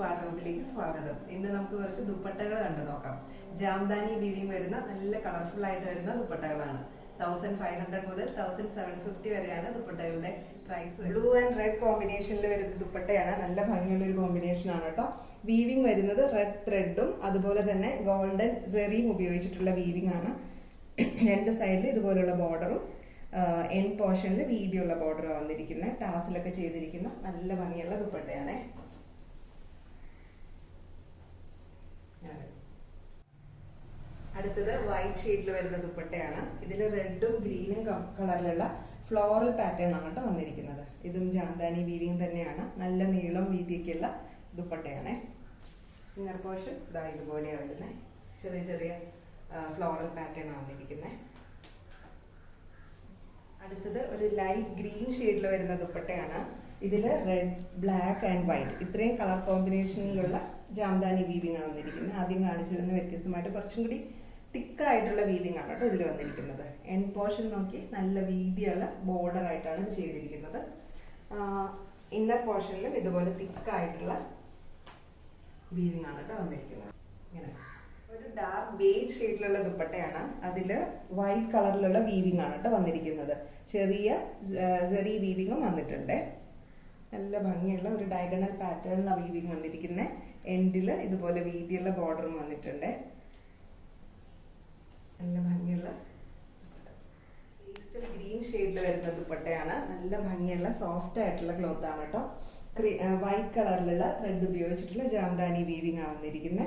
വാർഡ്രോബിലേക്ക് സ്വാഗതം. ഇന്ന് നമുക്ക് കുറച്ച് ദുപ്പട്ടകൾ കണ്ടു നോക്കാം. ജാംദാനി വീവിംഗ് വരുന്ന നല്ല കളർഫുൾ ആയിട്ട് വരുന്ന ദുപ്പട്ടകളാണ്. 1500 മുതൽ 1750 വരെയാണ് ദുപ്പട്ടകളുടെ പ്രൈസ്. ബ്ലൂ ആൻഡ് റെഡ് കോമ്പിനേഷനിൽ വരുന്ന ദുപ്പട്ടയാണ്. നല്ല ഭംഗിയുള്ള ഒരു കോമ്പിനേഷൻ ആണ് കേട്ടോ. വീവിംഗ് വരുന്നത് റെഡ് ത്രെഡും അതുപോലെ തന്നെ ഗോൾഡൻ സെറിയും ഉപയോഗിച്ചിട്ടുള്ള വീവിംഗ് ആണ്. രണ്ട് സൈഡിൽ ഇതുപോലുള്ള ബോർഡറും എൻ പോർഷനിൽ വീതിയുള്ള ബോർഡർ വന്നിരിക്കുന്നത് ടാസിലൊക്കെ ചെയ്തിരിക്കുന്ന നല്ല ഭംഗിയുള്ള ദുപ്പട്ടയാണ്. അടുത്തത് വൈറ്റ് ഷെയ്ഡിൽ വരുന്ന ദുപ്പട്ടയാണ്. ഇതിൽ റെഡും ഗ്രീനും കളറിലുള്ള ഫ്ലോറൽ പാറ്റേൺ ആണ് കേട്ടോ വന്നിരിക്കുന്നത്. ഇതും ജാംദാനി വീവിംഗ് തന്നെയാണ്. നല്ല നീളം വീതിയൊക്കെയുള്ള ദുപ്പട്ടയാണ്. ഇന്നർ പോർഷൻ ഇതാ ഇതുപോലെയാണ് വരുന്നത്. ചെറിയ ചെറിയ ഫ്ലോറൽ പാറ്റേൺ ആണ് വന്നിരിക്കുന്നത്. അടുത്തത് ഒരു ലൈറ്റ് ഗ്രീൻ ഷെയ്ഡിൽ വരുന്ന ദുപ്പട്ടയാണ്. ഇതില് റെഡ്, ബ്ലാക്ക് ആൻഡ് വൈറ്റ് ഇത്രയും കളർ കോമ്പിനേഷനിലുള്ള ജാംദാനി വീവിംഗ് ആണ് വന്നിരിക്കുന്നത്. ആദ്യം കാണിച്ചിരുന്ന വ്യത്യസ്തമായിട്ട് കുറച്ചും കൂടി തിക്കായിട്ടുള്ള വീവിംഗ് ആണ് കേട്ടോ ഇതിൽ വന്നിരിക്കുന്നത്. എൻ പോർഷൻ നോക്കി നല്ല വീതിയുള്ള ബോർഡർ ആയിട്ടാണ് ഇത് ചെയ്തിരിക്കുന്നത്. ഇന്നർ പോർഷനിലും ഇതുപോലെ തിക്കായിട്ടുള്ള വീവിംഗ് ആണ് കേട്ടോ വന്നിരിക്കുന്നത്. ഇങ്ങനെ ഒരു ഡാർക്ക് ബേജ് ഷെയ്ഡിലുള്ള ദുപ്പട്ടയാണ്. അതില് വൈറ്റ് കളറിലുള്ള വീവിംഗ് ആണ് കേട്ടോ വന്നിരിക്കുന്നത്. ചെറിയ സെറി വീവിംഗും വന്നിട്ടുണ്ട്. നല്ല ഭംഗിയുള്ള ഒരു ഡയഗണൽ പാറ്റേണിലാണ് വീവിംഗ് വന്നിരിക്കുന്നത്. എൻഡില് ഇതുപോലെ വീതിയുള്ള ബോർഡറും വന്നിട്ടുണ്ട്. നല്ല ഭംഗിയുള്ള പേസ്റ്റൽ ഗ്രീൻ ഷെയ്ഡിൽ വരുന്ന ദുപ്പട്ടയാണ്. നല്ല ഭംഗിയുള്ള സോഫ്റ്റ് ആയിട്ടുള്ള ക്ലോത്ത് ആണ് കേട്ടോ. വൈറ്റ് കളറിലുള്ള ത്രെഡ് ഉപയോഗിച്ചിട്ടുള്ള ജാംദാനി വീവിംഗ് ആണ് വന്നിരിക്കുന്നത്.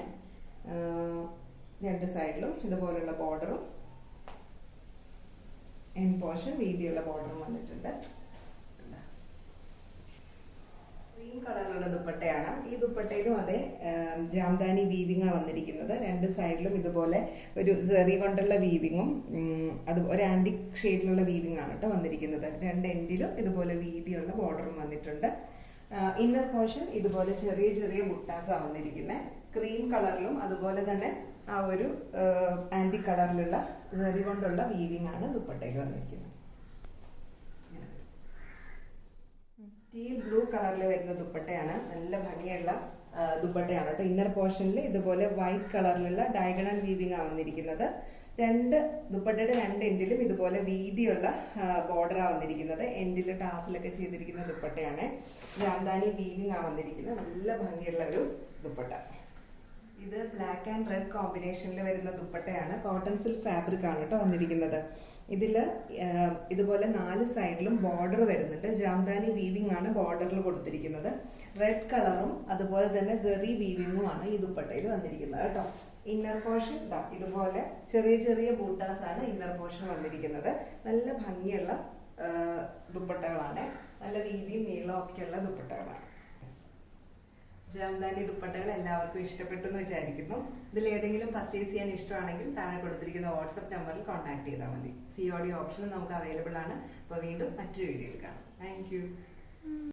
രണ്ട് സൈഡിലും ഇതുപോലുള്ള ബോർഡറും എൻ പോർഷൻ വീതിയുള്ള ബോർഡറും വന്നിട്ടുണ്ട്. ക്രീം കളറിലുള്ള ദുപ്പട്ടയാണ്. ഈ ദുപ്പട്ടയിലും അതെ ജാംദാനി വീവിംഗ് ആണ് വന്നിരിക്കുന്നത്. രണ്ട് സൈഡിലും ഇതുപോലെ ഒരു സെറി കൊണ്ടുള്ള വീവിങ്ങും അത് ഒരു ആന്റിക് ഷെയ്ഡിലുള്ള വീവിംഗ് ആണ് കേട്ടോ വന്നിരിക്കുന്നത്. രണ്ട് എൻഡിലും ഇതുപോലെ വീതിയുള്ള ബോർഡറും വന്നിട്ടുണ്ട്. ഇന്നർ പോർഷൻ ഇതുപോലെ ചെറിയ ചെറിയ ബുട്ടാസാണ് വന്നിരിക്കുന്നത്. ക്രീം കളറിലും അതുപോലെ തന്നെ ആ ഒരു ആന്റിക് കളറിലുള്ള സെറി കൊണ്ടുള്ള വീവിംഗ് ആണ് ദുപ്പട്ടയിൽ വന്നിരിക്കുന്നത്. ടീൽ ബ്ലൂ കളറിൽ വരുന്ന ദുപ്പട്ടയാണ്. നല്ല ഭംഗിയുള്ള ദുപ്പട്ടയാണ് കേട്ടോ. ഇന്നർ പോർഷനിൽ ഇതുപോലെ വൈറ്റ് കളറിലുള്ള ഡയഗണൽ വീവിംഗ് ആണ് വന്നിരിക്കുന്നത്. ദുപ്പട്ടയുടെ രണ്ട് എൻഡിലും ഇതുപോലെ വീതിയുള്ള ബോർഡറാണ് വന്നിരിക്കുന്നത്. എൻഡിൽ ടാസിലൊക്കെ ചെയ്തിരിക്കുന്ന ദുപ്പട്ടയാണ്. ജാംദാനി വീവിംഗ് ആണ് വന്നിരിക്കുന്നത്. നല്ല ഭംഗിയുള്ള ഒരു ദുപ്പട്ട. ഇത് ബ്ലാക്ക് ആൻഡ് റെഡ് കോമ്പിനേഷനിൽ വരുന്ന ദുപ്പട്ടയാണ്. കോട്ടൺ സിൽക്ക് ഫാബ്രിക് ആണ് കേട്ടോ വന്നിരിക്കുന്നത്. ഇതില് ഇതുപോലെ 4 സൈഡിലും ബോർഡർ വരുന്നുണ്ട്. ജാംദാനി വീവിംഗ് ആണ് ബോർഡറിൽ കൊടുത്തിരിക്കുന്നത്. റെഡ് കളറും അതുപോലെ തന്നെ സെറി വീവിംഗും ആണ് ഈ ദുപ്പട്ടയിൽ വന്നിരിക്കുന്നത് കേട്ടോ. ഇന്നർ പോർഷൻ ഇതുപോലെ ചെറിയ ചെറിയ ബൂട്ടാസ് ആണ് ഇന്നർ പോർഷൻ വന്നിരിക്കുന്നത്. നല്ല ഭംഗിയുള്ള ദുപ്പട്ടകളാണ്. നല്ല വീതിയും നീളവും ഒക്കെയുള്ള ദുപ്പട്ടകളാണ്. ജാംദാനി ദുപ്പട്ടകൾ എല്ലാവർക്കും ഇഷ്ടപ്പെട്ടു എന്ന് വിചാരിക്കുന്നു. ഇതിൽ ഏതെങ്കിലും പർച്ചേസ് ചെയ്യാൻ ഇഷ്ടമാണെങ്കിൽ താഴെ കൊടുത്തിരിക്കുന്ന വാട്സ്ആപ്പ് നമ്പറിൽ കോൺടാക്ട് ചെയ്താൽ മതി. COD ഓപ്ഷനും നമുക്ക് അവൈലബിൾ ആണ്. അപ്പോൾ വീണ്ടും മറ്റൊരു വീഡിയോയിൽ കാണാം. Thank you.